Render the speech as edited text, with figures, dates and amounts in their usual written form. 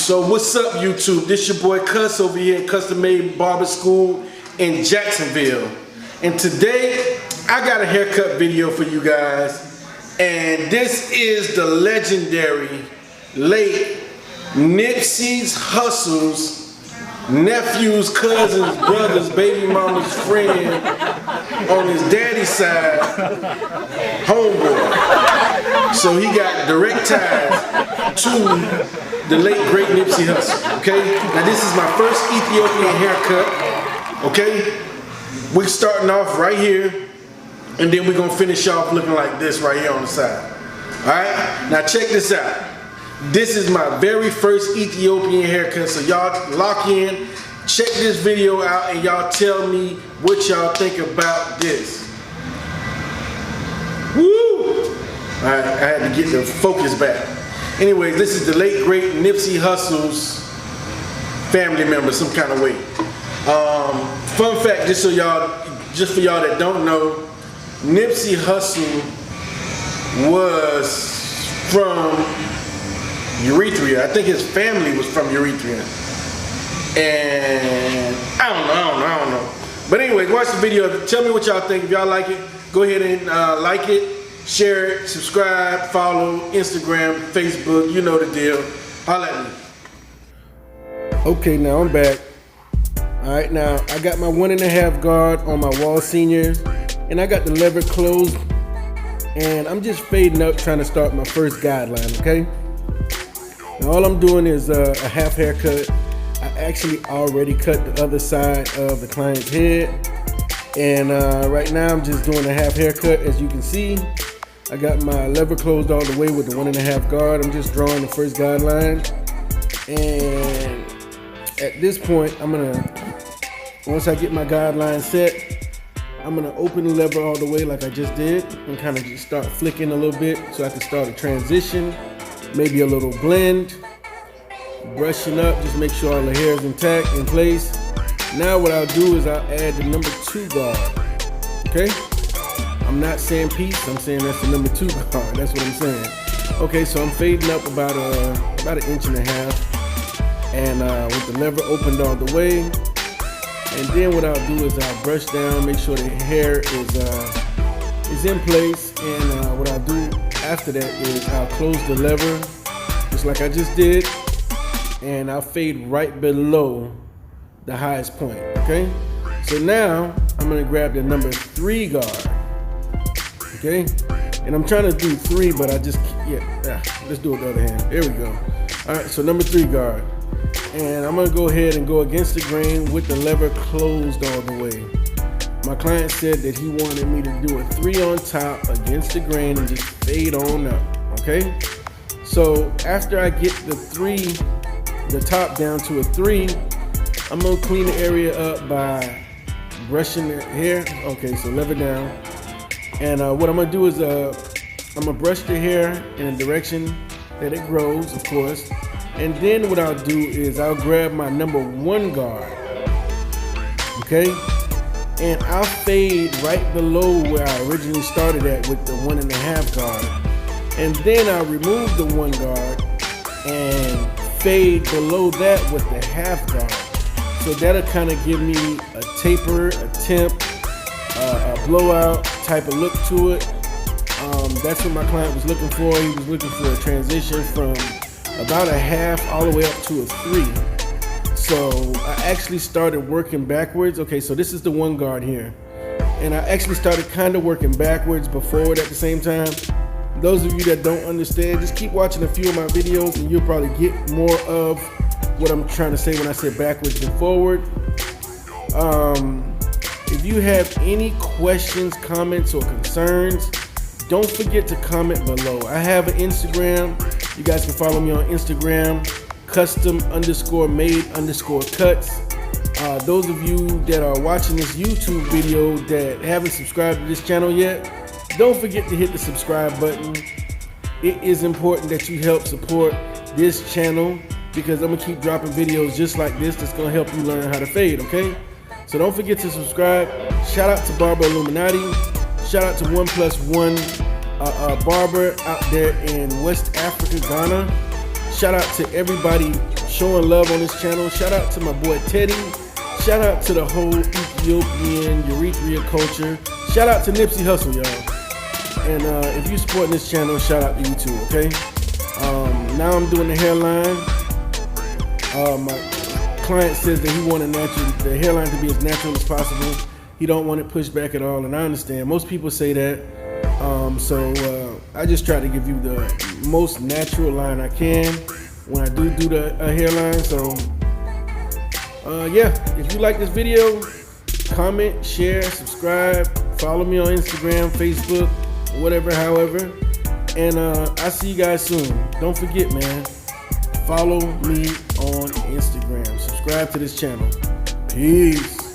So what's up, YouTube? This your boy Cuss over here at Custom Made Barber School in Jacksonville. And today, I got a haircut video for you guys. And this is the legendary, late Nipsey's Hussle's nephew's, cousin's, brother's, baby mama's friend on his daddy's side, homeboy. So he got direct ties to the late great Nipsey Hussle. Okay? Now this is my first Ethiopian haircut. Okay? We're starting off right here, and then we're gonna finish off looking like this right here on the side. Alright? Now check this out. This is my very first Ethiopian haircut, so y'all lock in, check this video out, and y'all tell me what y'all think about this. Woo! Alright, I had to get the focus back. Anyways, this is the late great Nipsey Hussle's family member, some kind of way. Fun fact, just for y'all that don't know, Nipsey Hussle was from Eritrea. I think his family was from Eritrea. And I don't know. But anyways, watch the video. Tell me what y'all think. If y'all like it, go ahead and like it, share it, subscribe, follow, Instagram, Facebook, you know the deal. Holla at me. Okay, now I'm back. Alright, now I got my 1.5 guard on my wall senior, and I got the lever closed, and I'm just fading up trying to start my first guideline, okay? Now all I'm doing is a half haircut. I actually already cut the other side of the client's head, and right now I'm just doing a half haircut. As you can see, I got my lever closed all the way with the 1.5 guard. I'm just drawing the first guideline, and at this point, once I get my guideline set, I'm gonna open the lever all the way like I just did, and kind of just start flicking a little bit so I can start a transition. Maybe a little blend, brushing up, just make sure all the hair is intact, in place. Now what I'll do is I'll add the number 2 guard, okay? I'm not saying piece, I'm saying that's the number 2 guard, that's what I'm saying. Okay, so I'm fading up about an inch and a half, and with the lever opened all the way. And then what I'll do is I'll brush down, make sure the hair is in place, and what I'll do after that is I'll close the lever, just like I just did, and I'll fade right below the highest point, okay? So now, I'm gonna grab the number 3 guard, okay? And I'm trying to do 3, but let's do it the other hand. There we go. All right, so number 3 guard. And I'm gonna go ahead and go against the grain with the lever closed all the way. My client said that he wanted me to do a 3 on top against the grain and just fade on up, okay? So after I get the top down to a 3, I'm gonna clean the area up by brushing the hair. Okay, so lever down. And what I'm gonna do is I'm gonna brush the hair in a direction that it grows, of course. And then what I'll do is I'll grab my number 1 guard, okay? And I'll fade right below where I originally started at with the 1.5 guard. And then I'll remove the 1 guard and fade below that with the half guard. So that'll kind of give me a taper, a temp, a blowout type of look to it. That's what my client was looking for. He was looking for a transition from about a half all the way up to a 3. So I actually started working backwards. Okay, so this is the 1 guard here. And I actually started kind of working backwards but forward at the same time. Those of you that don't understand, just keep watching a few of my videos and you'll probably get more of what I'm trying to say when I say backwards and forward. If you have any questions, comments, or concerns, don't forget to comment below. I have an Instagram. You guys can follow me on Instagram, custom_made_cuts. Those of you that are watching this YouTube video that haven't subscribed to this channel yet, don't forget to hit the subscribe button. It is important that you help support this channel because I'm gonna keep dropping videos just like this that's gonna help you learn how to fade, okay? So don't forget to subscribe. Shout out to Barber Illuminati. Shout out to 1+1 Barber out there in West Africa, Ghana. Shout out to everybody showing love on this channel. Shout out to my boy Teddy. Shout out to the whole Ethiopian Eritrea culture. Shout out to Nipsey Hussle, y'all. And if you're supporting this channel, shout out to you too, okay? Now I'm doing the hairline. My client says that he wanted the hairline to be as natural as possible. He don't want it pushed back at all, and I understand. Most people say that. So I just try to give you the most natural line I can when I do the hairline. So yeah, if you like this video, comment, share, subscribe, follow me on Instagram, Facebook, whatever, however. And I'll see you guys soon. Don't forget, man, follow me on Instagram. Subscribe to this channel. Peace.